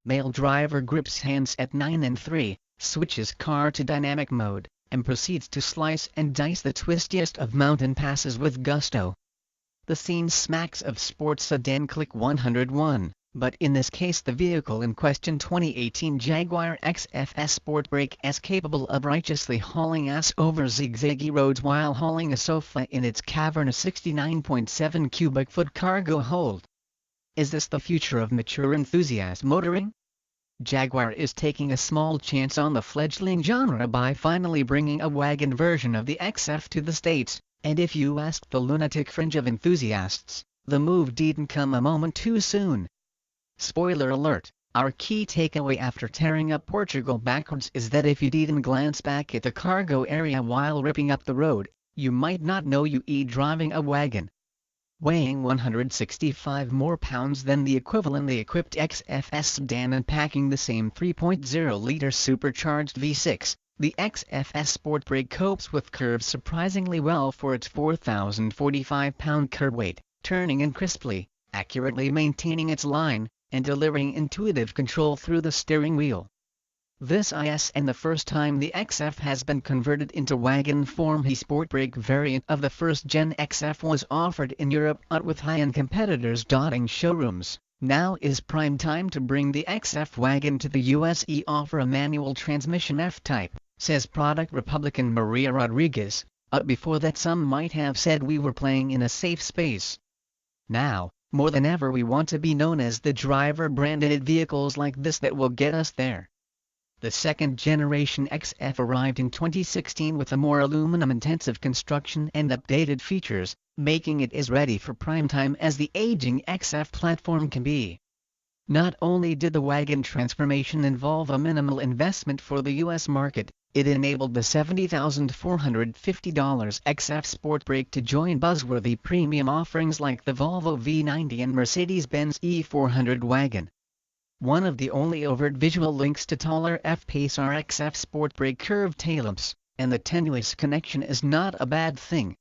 Male driver grips hands at 9 and 3, switches car to dynamic mode, and proceeds to slice and dice the twistiest of mountain passes with gusto. The scene smacks of Sports Sedan Cliché 101, but in this case the vehicle in question 2018 Jaguar XF S Sportbrake is capable of righteously hauling ass over zigzaggy roads while hauling a sofa in its cavernous 69.7 cubic foot cargo hold. Is this the future of mature enthusiast motoring? Jaguar is taking a small chance on the fledgling genre by finally bringing a wagon version of the XF to the States, and if you ask the lunatic fringe of enthusiasts, the move didn't come a moment too soon. Spoiler alert, our key takeaway after tearing up Portugal backwards is that if you didn't glance back at the cargo area while ripping up the road, you might not know you driving a wagon. Weighing 165 more pounds than the equivalently equipped XF S sedan and packing the same 3.0-liter supercharged V6, the XF S Sportbrake copes with curves surprisingly well for its 4,045-pound curb weight, turning in crisply, accurately maintaining its line, and delivering intuitive control through the steering wheel. This is the first time the XF has been converted into wagon form. The Sportbrake variant of the first-gen XF was offered in Europe with high-end competitors dotting showrooms. Now is prime time to bring the XF wagon to the US. Offer a manual transmission F-type, says product Republican Maria Rodriguez. Before that some might have said we were playing in a safe space. Now, more than ever we want to be known as the driver-branded vehicles like this that will get us there. The second-generation XF arrived in 2016 with a more aluminum-intensive construction and updated features, making it as ready for prime time as the aging XF platform can be. Not only did the wagon transformation involve a minimal investment for the US market, it enabled the $70,450 XF Sportbrake to join buzzworthy premium offerings like the Volvo V90 and Mercedes-Benz E400 wagon. One of the only overt visual links to taller F-Pace are XF Sportbrake curved taillamps, and the tenuous connection is not a bad thing.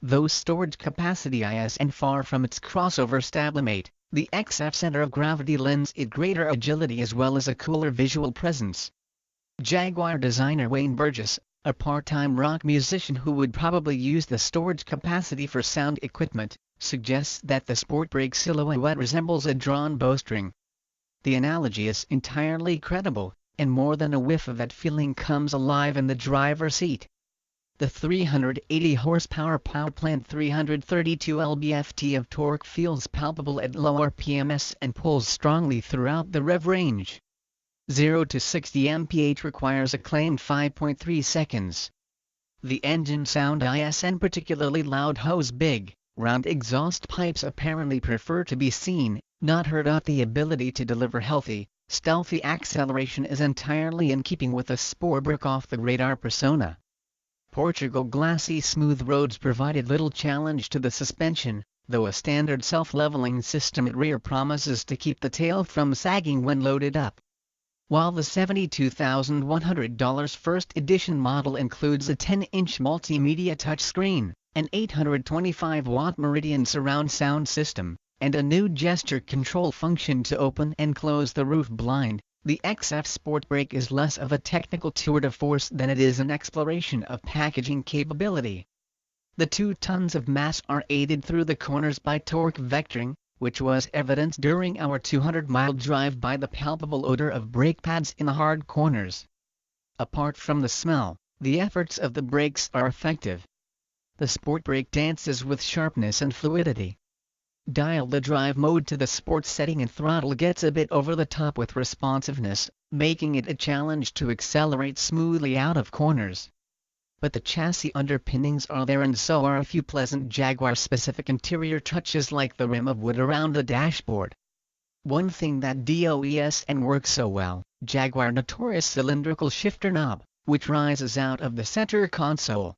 Though storage capacity is and far from its crossover stablemate, the XF center of gravity lends it greater agility as well as a cooler visual presence. Jaguar designer Wayne Burgess, a part-time rock musician who would probably use the storage capacity for sound equipment, suggests that the Sportbrake silhouette resembles a drawn bowstring. The analogy is entirely credible, and more than a whiff of that feeling comes alive in the driver's seat. The 380 horsepower powerplant 332 lb-ft of torque feels palpable at low RPMs and pulls strongly throughout the rev range. 0 to 60 mph requires a claimed 5.3 seconds. The engine sound is and particularly loud hose big, round exhaust pipes apparently prefer to be seen, not heard. The ability to deliver healthy, stealthy acceleration is entirely in keeping with the Sportbrake off-the-radar persona. Portugal glassy smooth roads provided little challenge to the suspension, though a standard self-leveling system at rear promises to keep the tail from sagging when loaded up. While the $72,100 first edition model includes a 10-inch multimedia touchscreen, an 825-watt Meridian surround sound system, and a new gesture control function to open and close the roof blind, the XF Sportbrake is less of a technical tour de force than it is an exploration of packaging capability. The 2 tons of mass are aided through the corners by torque vectoring, which was evident during our 200-mile drive by the palpable odor of brake pads in the hard corners. Apart from the smell, the efforts of the brakes are effective. The Sportbrake dances with sharpness and fluidity. Dial the drive mode to the sports setting and throttle gets a bit over the top with responsiveness, making it a challenge to accelerate smoothly out of corners. But the chassis underpinnings are there, and so are a few pleasant Jaguar-specific interior touches like the rim of wood around the dashboard. One thing that does and works so well, Jaguar notorious cylindrical shifter knob, which rises out of the center console.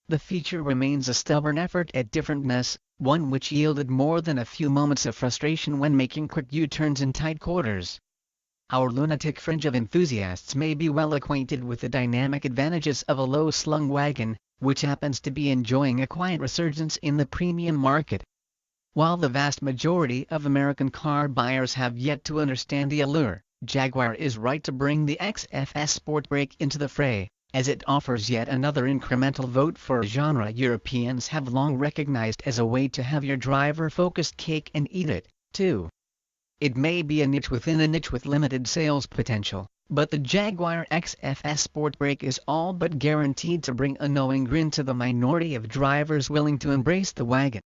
The feature remains a stubborn effort at differentness, one which yielded more than a few moments of frustration when making quick U-turns in tight quarters. Our lunatic fringe of enthusiasts may be well acquainted with the dynamic advantages of a low-slung wagon, which happens to be enjoying a quiet resurgence in the premium market. While the vast majority of American car buyers have yet to understand the allure, Jaguar is right to bring the XF S Sportbrake into the fray, as it offers yet another incremental vote for a genre Europeans have long recognized as a way to have your driver-focused cake and eat it, too. It may be a niche within a niche with limited sales potential, but the Jaguar XF S Sportbrake is all but guaranteed to bring a knowing grin to the minority of drivers willing to embrace the wagon.